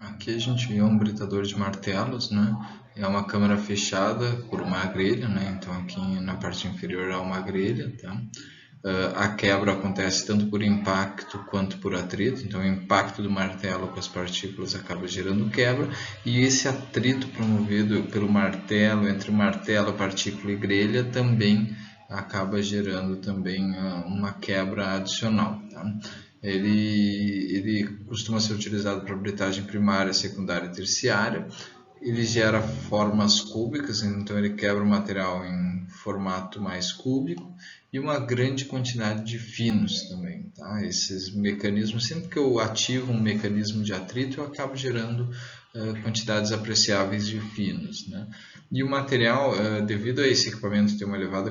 Aqui a gente vê um britador de martelos, né? É uma câmara fechada por uma grelha, né? Então aqui na parte inferior há uma grelha, tá? A quebra acontece tanto por impacto quanto por atrito, então o impacto do martelo com as partículas acaba gerando quebra, e esse atrito promovido pelo martelo, entre o martelo, partícula e grelha, também acaba gerando também uma quebra adicional. Tá? Ele costuma ser utilizado para britagem primária, secundária e terciária. Ele gera formas cúbicas, então ele quebra o material em formato mais cúbico e uma grande quantidade de finos também. Tá? Esses mecanismos, sempre que eu ativo um mecanismo de atrito, eu acabo gerando quantidades apreciáveis de finos. Né? E o material, devido a esse equipamento ter uma elevada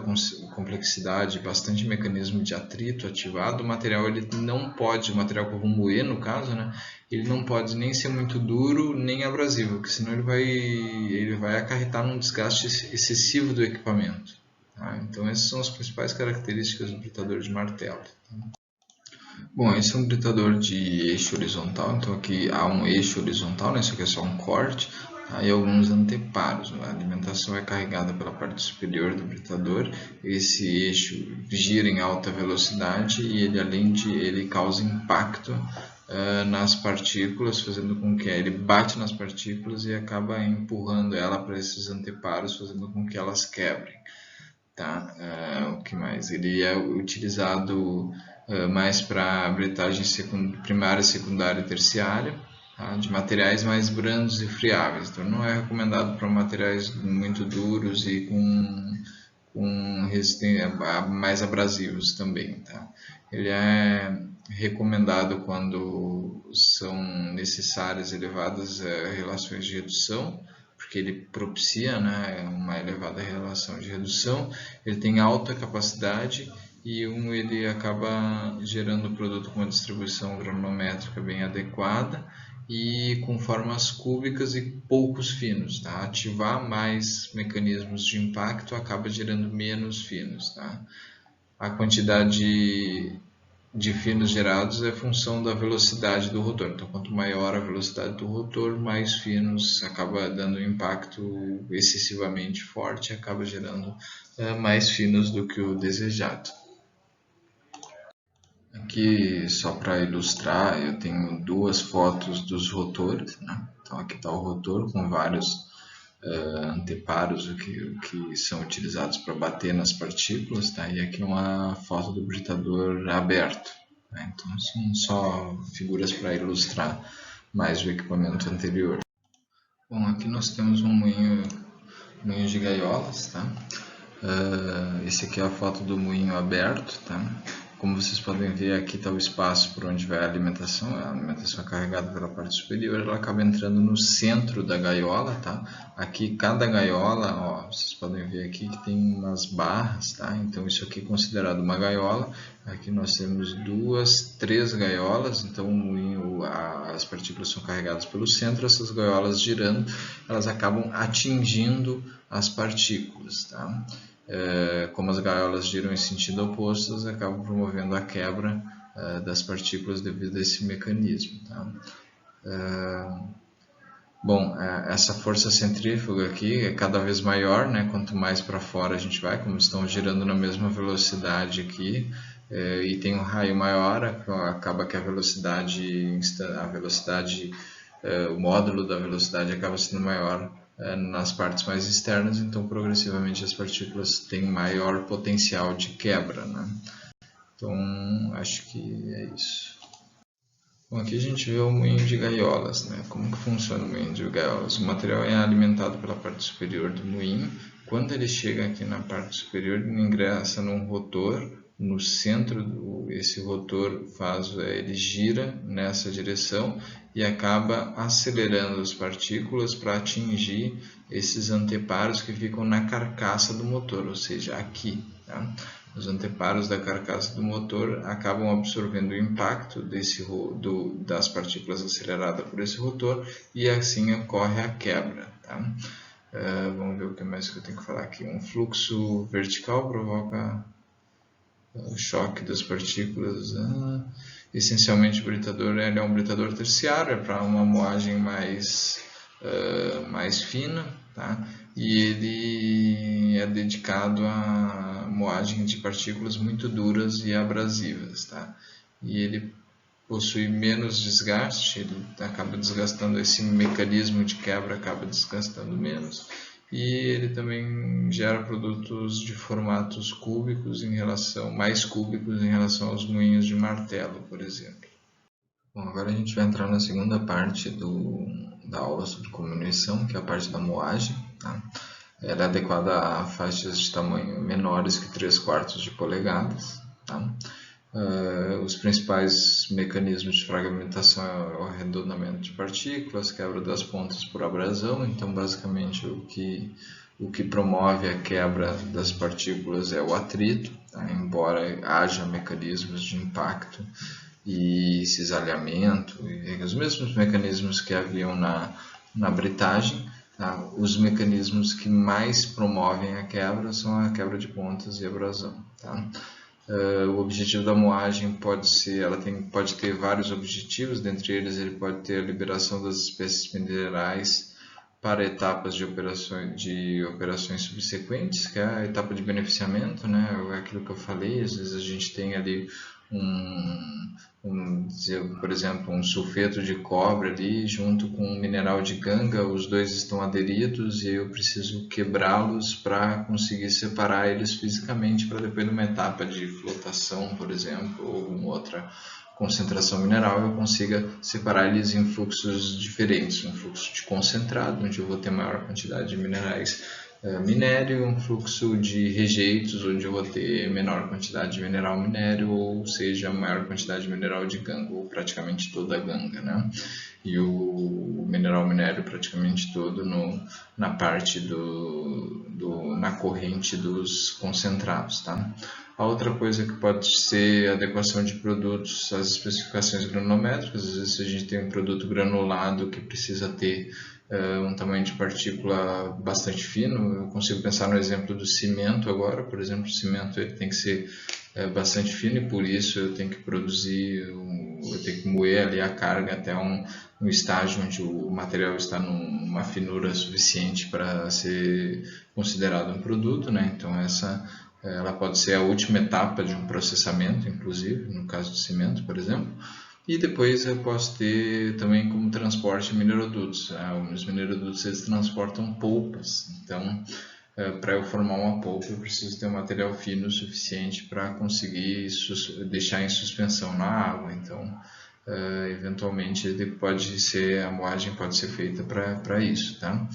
complexidade, bastante mecanismo de atrito ativado, o material ele não pode, o material que eu vou moer no caso, né, ele não pode nem ser muito duro nem abrasivo, porque senão ele vai acarretar num desgaste excessivo do equipamento. Tá? Então essas são as principais características do britador de martelo. Bom, esse é um britador de eixo horizontal, então aqui há um eixo horizontal, né? Isso aqui é só um corte, tá? E alguns anteparos. A alimentação é carregada pela parte superior do britador, esse eixo gira em alta velocidade e ele, além de ele causa impacto nas partículas, fazendo com que ele bate nas partículas e acaba empurrando ela para esses anteparos, fazendo com que elas quebrem. Tá? O que mais? Ele é utilizado mais para britagem primária, secundária e terciária, tá? De materiais mais brandos e friáveis. Então não é recomendado para materiais muito duros e com mais abrasivos também. Tá? Ele é recomendado quando são necessárias elevadas relações de redução, porque ele propicia, né, uma elevada relação de redução, ele tem alta capacidade e ele acaba gerando um produto com uma distribuição granulométrica bem adequada e com formas cúbicas e poucos finos. Tá? Ativar mais mecanismos de impacto acaba gerando menos finos. Tá? A quantidade de finos gerados é função da velocidade do rotor. Então, quanto maior a velocidade do rotor, mais finos acaba dando um impacto excessivamente forte, acaba gerando mais finos do que o desejado. Aqui, só para ilustrar, eu tenho duas fotos dos rotores. Né? Então, aqui está o rotor com vários anteparos que são utilizados para bater nas partículas, tá? E aqui uma foto do britador aberto. Né? Então são só figuras para ilustrar mais o equipamento anterior. Bom, aqui nós temos um moinho de gaiolas, tá? Esse aqui é a foto do moinho aberto, tá? Como vocês podem ver, aqui está o espaço por onde vai a alimentação é carregada pela parte superior, ela acaba entrando no centro da gaiola, tá? Aqui cada gaiola, ó, vocês podem ver aqui que tem umas barras, tá? Então isso aqui é considerado uma gaiola. Aqui nós temos três gaiolas, então as partículas são carregadas pelo centro, essas gaiolas girando, elas acabam atingindo as partículas, tá? Como as gaiolas giram em sentido oposto, elas acabam promovendo a quebra das partículas devido a esse mecanismo. Tá? Bom, essa força centrífuga aqui é cada vez maior, né? Quanto mais para fora a gente vai, como estão girando na mesma velocidade aqui, e tem um raio maior, acaba que a velocidade, o módulo da velocidade acaba sendo maior nas partes mais externas, então progressivamente as partículas têm maior potencial de quebra, né? Então acho que é isso. Bom, aqui a gente vê o moinho de gaiolas, né? Como que funciona o moinho de gaiolas? O material é alimentado pela parte superior do moinho. Quando ele chega aqui na parte superior, ele ingressa num rotor. No centro, esse rotor ele gira nessa direção e acaba acelerando as partículas para atingir esses anteparos que ficam na carcaça do motor, ou seja, aqui. Tá? Os anteparos da carcaça do motor acabam absorvendo o impacto das partículas aceleradas por esse rotor e assim ocorre a quebra. Tá? Vamos ver o que mais que eu tenho que falar aqui. Um fluxo vertical provoca o choque das partículas Essencialmente o britador ele é um britador terciário, é para uma moagem mais fina, tá? E ele é dedicado à moagem de partículas muito duras e abrasivas, tá? E ele possui menos desgaste, ele acaba desgastando, esse mecanismo de quebra acaba desgastando menos, e ele também gera produtos de formatos cúbicos mais cúbicos em relação aos moinhos de martelo, por exemplo. Bom, agora a gente vai entrar na segunda parte da aula sobre comunição, que é a parte da moagem, tá? Ela é adequada a faixas de tamanho menores que 3/4 de polegadas, tá? Os principais mecanismos de fragmentação é o arredondamento de partículas, quebra das pontas por abrasão. Então, basicamente, o que promove a quebra das partículas é o atrito, tá? Embora haja mecanismos de impacto e cisalhamento, e os mesmos mecanismos que haviam na britagem, tá? Os mecanismos que mais promovem a quebra são a quebra de pontas e abrasão, tá? O objetivo da moagem pode ter vários objetivos, dentre eles ele pode ter a liberação das espécies minerais para etapas de operações subsequentes, que é a etapa de beneficiamento, né? É aquilo que eu falei, às vezes a gente tem ali por exemplo, um sulfeto de cobre ali junto com um mineral de ganga, os dois estão aderidos e eu preciso quebrá-los para conseguir separar eles fisicamente para depois numa etapa de flotação, por exemplo, ou alguma outra concentração mineral, eu consiga separar eles em fluxos diferentes, um fluxo de concentrado, onde eu vou ter maior quantidade de minerais minério, e um fluxo de rejeitos, onde eu vou ter menor quantidade de mineral minério, ou seja, maior quantidade de mineral de ganga, ou praticamente toda a ganga, né? E o mineral minério praticamente todo na parte na corrente dos concentrados, tá? A outra coisa que pode ser a adequação de produtos às especificações granulométricas. Às vezes a gente tem um produto granulado que precisa ter um tamanho de partícula bastante fino. Eu consigo pensar no exemplo do cimento agora. Por exemplo, o cimento ele tem que ser bastante fino e por isso eu tenho que eu tenho que moer ali a carga até um estágio onde o material está numa finura suficiente para ser considerado um produto, né? Então ela pode ser a última etapa de um processamento, inclusive, no caso do cimento, por exemplo. E depois eu posso ter também como transporte minerodutos. Os minerodutos eles transportam polpas, então para eu formar uma polpa eu preciso ter um material fino o suficiente para conseguir deixar em suspensão na água. Então, eventualmente a moagem pode ser feita para isso, tá?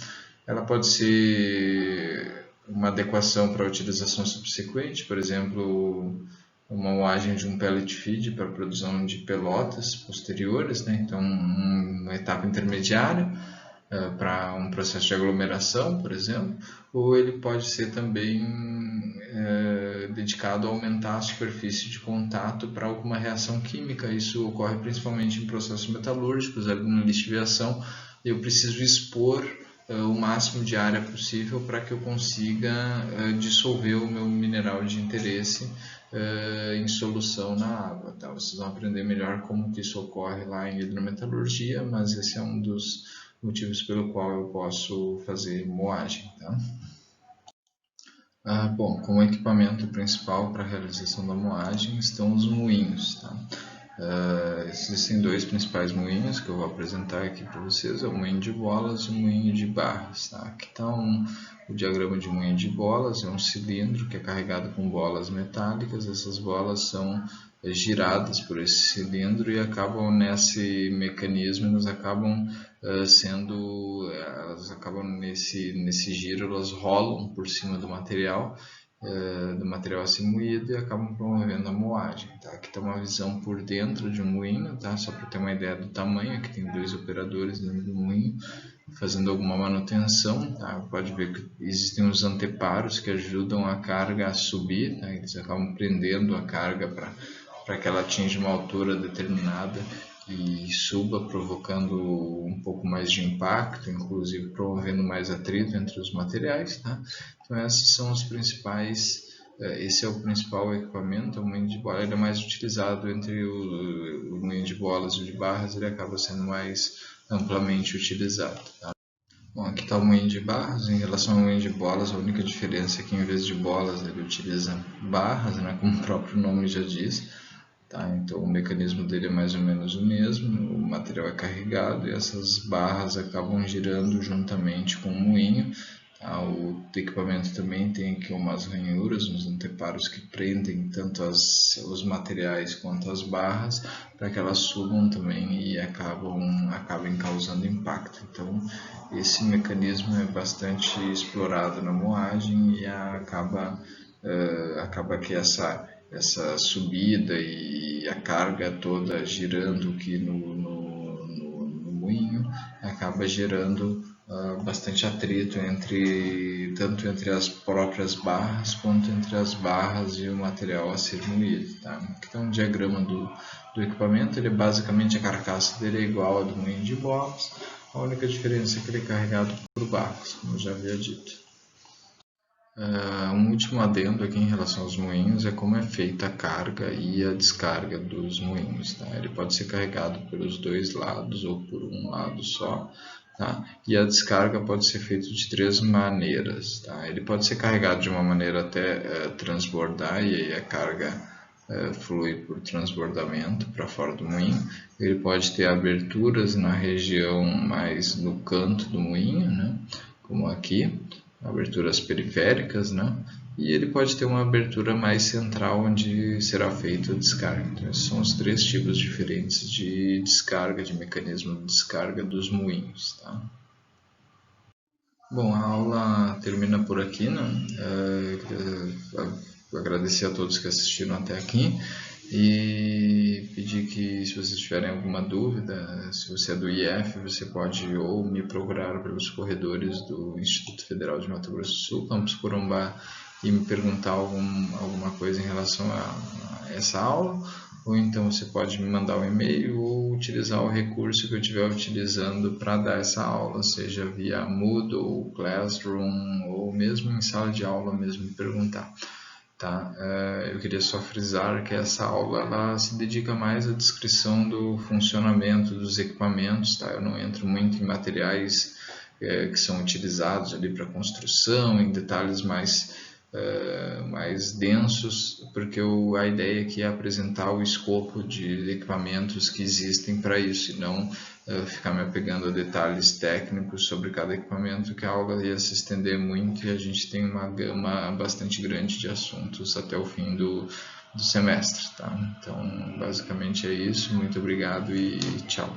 Ela pode ser uma adequação para a utilização subsequente, por exemplo, uma moagem de um pellet feed para a produção de pelotas posteriores, né? Então uma etapa intermediária para um processo de aglomeração, por exemplo, ou ele pode ser também dedicado a aumentar a superfície de contato para alguma reação química. Isso ocorre principalmente em processos metalúrgicos, ali na lixiviação. Eu preciso expor o máximo de área possível para que eu consiga dissolver o meu mineral de interesse em solução na água. Tá? Vocês vão aprender melhor como que isso ocorre lá em hidrometalurgia, mas esse é um dos motivos pelo qual eu posso fazer moagem. Tá? Bom, como equipamento principal para a realização da moagem estão os moinhos. Tá? Existem dois principais moinhos que eu vou apresentar aqui para vocês, é o moinho de bolas e o moinho de barras. Tá? Aqui está o diagrama de moinho de bolas, é um cilindro que é carregado com bolas metálicas. Essas bolas são giradas por esse cilindro e acabam nesse mecanismo, elas acabam nesse giro, elas rolam por cima do material a ser moído e acabam promovendo a moagem. Tá? Aqui está uma visão por dentro de um moinho, tá? Só para ter uma ideia do tamanho. Aqui tem dois operadores dentro do moinho fazendo alguma manutenção. Tá? Pode ver que existem os anteparos que ajudam a carga a subir, tá? Eles acabam prendendo a carga para que ela atinja uma altura determinada e suba, provocando um pouco mais de impacto, inclusive promovendo mais atrito entre os materiais. Tá? Então essas são as principais esse é o principal equipamento. O moinho de bola ele é mais utilizado entre o moinho de bolas e o de barras, ele acaba sendo mais amplamente utilizado. Tá? Bom, aqui está o moinho de barras. Em relação ao moinho de bolas, a única diferença é que em vez de bolas ele utiliza barras, né, como o próprio nome já diz. Tá? Então o mecanismo dele é mais ou menos o mesmo, o material é carregado e essas barras acabam girando juntamente com o moinho. Tá? O equipamento também tem aqui umas ranhuras nos anteparos que prendem tanto os materiais quanto as barras para que elas subam também e acabem causando impacto. Então esse mecanismo é bastante explorado na moagem e acaba que essa subida e a carga toda girando aqui no moinho acaba gerando bastante atrito tanto entre as próprias barras quanto entre as barras e o material a ser moído. Tá? Aqui está um diagrama do equipamento. Ele basicamente, a carcaça dele é igual a do moinho de bolas, a única diferença é que ele é carregado por barras, como eu já havia dito. Um último adendo aqui em relação aos moinhos é como é feita a carga e a descarga dos moinhos. Tá? Ele pode ser carregado pelos dois lados ou por um lado só. Tá? E a descarga pode ser feita de 3 maneiras. Tá? Ele pode ser carregado de uma maneira até transbordar, e aí a carga flui por transbordamento para fora do moinho. Ele pode ter aberturas na região mais no canto do moinho, né? Como aqui, aberturas periféricas, né? E ele pode ter uma abertura mais central onde será feita a descarga. Então, esses são os 3 tipos diferentes de descarga, de mecanismo de descarga dos moinhos. Tá? Bom, a aula termina por aqui, né? Agradecer a todos que assistiram até aqui e pedir que, se vocês tiverem alguma dúvida, se você é do IF, você pode ou me procurar pelos corredores do Instituto Federal de Mato Grosso do Sul, campus Corumbá, e me perguntar alguma coisa em relação a essa aula, ou então você pode me mandar um e-mail ou utilizar o recurso que eu estiver utilizando para dar essa aula, seja via Moodle, Classroom ou mesmo em sala de aula mesmo me perguntar. Tá? Eu queria só frisar que essa aula ela se dedica mais à descrição do funcionamento dos equipamentos. Tá? Eu não entro muito em materiais que são utilizados ali para construção, em detalhes mais densos, porque a ideia aqui é apresentar o escopo de equipamentos que existem para isso, e não ficar me apegando a detalhes técnicos sobre cada equipamento, que a aula ia se estender muito e a gente tem uma gama bastante grande de assuntos até o fim do semestre. Tá? Então, basicamente é isso. Muito obrigado e tchau.